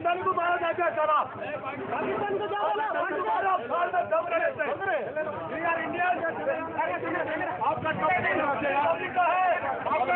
पाकिस्तान को मारा जाता है सारा, पाकिस्तान को इंडिया आपका अफ्रीका है, आपका आपका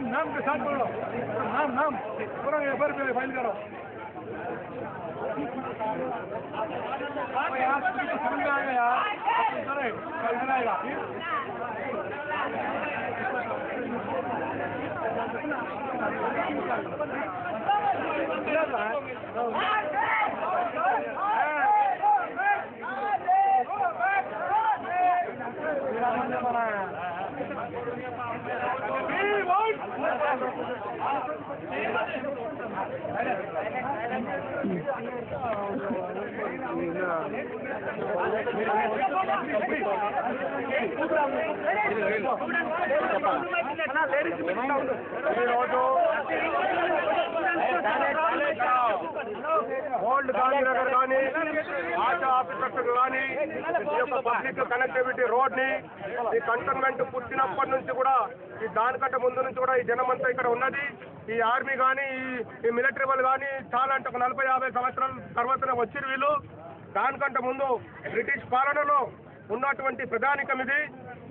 नाम के साथ बोलो, नाम पूरा एफआईआर पे फाइल करो। यार समझ में आएगा यार, अरे इधर आएगा ఓల్డ్ గాంధీనగర్ కానీ ఆశా ఆఫీసర్స్ కానీ ఈ యొక్క పబ్లిక్ కనెక్టివిటీ రోడ్ ని ఈ కంటోన్మెంట్ పుట్టినప్పటి నుంచి కూడా ఈ దానికంటే ముందు నుంచి కూడా ఈ జనమంతా ఇక్కడ ఉన్నది. ఈ ఆర్మీ కానీ ఈ మిలిటరీ వాళ్ళు కానీ చాలా అంటే ఒక 40-50 సంవత్సరాల తర్వాతనే వచ్చిరు వీళ్ళు. దానికంటే ముందు బ్రిటిష్ పాలనలో ఉన్నటువంటి ప్రధానికం ఇది.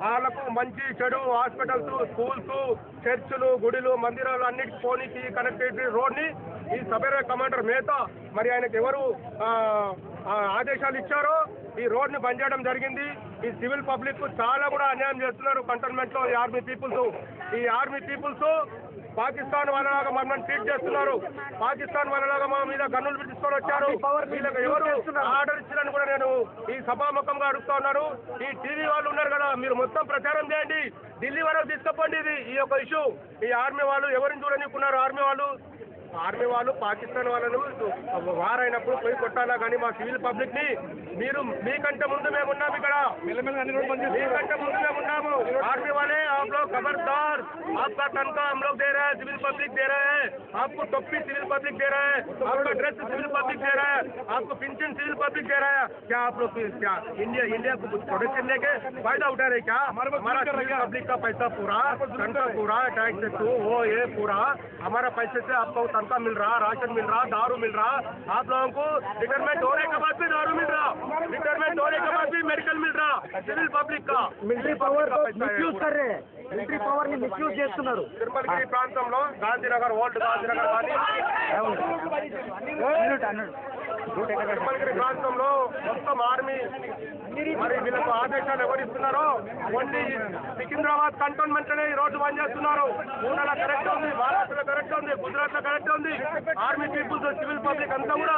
వాళ్ళకు మంచి చెడు హాస్పిటల్స్, స్కూల్స్, చర్చిలు, గుడిలు, మందిరాలు అన్నిటికి పోనీకి కనెక్టివిటీ రోడ్ ని ఈ సబ్ కమాండర్ మేతా మరి ఆయనకు ఎవరు ఆదేశాలు ఇచ్చారో ఈ రోడ్ ని బంద్ చేయడం జరిగింది. ఈ సివిల్ పబ్లిక్ చాలా కూడా అన్యాయం చేస్తున్నారు కంటోన్మెంట్ లో ఈ ఆర్మీ పీపుల్స్ పాకిస్తాన్ వాళ్ళలాగా మమ్మల్ని ట్రీట్ చేస్తున్నారు. పాకిస్తాన్ వాళ్ళలాగా మా మీద గన్నులు తీసుకొని వచ్చారు. వీళ్ళకి ఎవరు ఆర్డర్ ఇచ్చారని కూడా నేను ఈ సభాముఖంగా అడుగుతా ఉన్నాను. ఈ టీవీ వాళ్ళు ఉన్నారు కదా, మీరు మొత్తం ప్రచారం చేయండి, ఢిల్లీ వరకు తీసుకుపోండి ఈ యొక్క ఇష్యూ. ఈ ఆర్మీ వాళ్ళు ఎవరిని చూడనికున్నారు? ఆర్మీ వాళ్ళు పాకిస్తాన్ వాళ్ళను వారైనప్పుడు పోయి కొట్టాలా కానీ మా సివిల్ పబ్లిక్ ని మీరు మీకంటే ముందు మేము ఉన్నాము ఇక్కడ, మీకంటే ముందు మేము ఉన్నాము. आर्मी वाले आप लोग खबरदार, आपका तनख्वाह हम लोग दे रहे हैं, सिविल पब्लिक दे रहे हैं, आपको टोपी सिविल पब्लिक दे रहे हैं, आपका ड्रेस सिविल पब्लिक दे रहा है, आपको पेंशन सिविल पब्लिक दे रहा है. क्या आप लोग क्या इंडिया को कुछ प्रोडक्शन लेके फायदा उठा रहे क्या? हमारा सिविल पब्लिक का पैसा पूरा, तनख्वाह पूरा, टैक्स वो ये पूरा हमारा पैसे से आपको तनख्वाह मिल रहा, राशन मिल रहा, दारू मिल रहा. आप लोगों को रिटायरमेंट होने के बाद भी दारू मिल रहा, रिटायरमेंट होने के बाद भी मेडिकल मिल रहा. सिविल पब्लिक का मिलिट्री पावर మిస్యూజ్ कर रहे हैं, మిలిటరీ పవర్ ని మిస్యూజ్ చేస్తున్నారు. తిరుమలగిరి ప్రాంతంలో గాంధీనగర్, ఓల్డ్ గాంధీనగర్ కానీ తిరుమలగిరి ప్రాంతంలో మొత్తం ఆర్మీ మరి వీళ్ళకు ఆదేశాలు ఎవరిస్తున్నారో కొన్ని సికింద్రాబాద్ కంటోన్మెంట్ అనే ఈ రోజు బంద్ చేస్తున్నారు. పూనాలో కరెక్ట్ ఉంది, మహారాష్ట్రలో కరెక్ట్ ఉంది, గుజరాత్ లో కరెక్ట్ ఉంది. ఆర్మీ పీపుల్స్, సివిల్ పబ్లిక్ అంతా కూడా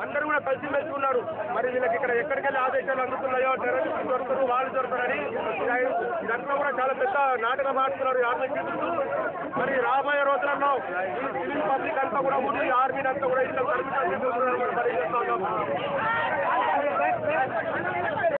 అందరూ కూడా కలిసి మెచ్చుకున్నారు. మరి వీళ్ళకి ఇక్కడ ఎక్కడికి వెళ్ళి ఆదేశాలు అందుతున్నాయో టెర్రరిస్టులు దొరుకుతారు, వాళ్ళు దొరుకుతారని దాంట్లో కూడా చాలా పెద్ద నాటకం ఆడుతున్నారు ఆర్మీ పీపుల్స్. మరి రాబోయే రోజులలో ఈ సివిల్ పబ్లిక్ అంతా కూడా ఉండి ఆర్మీని అంతా కూడా ఇంట్లో కనిపిస్తారు.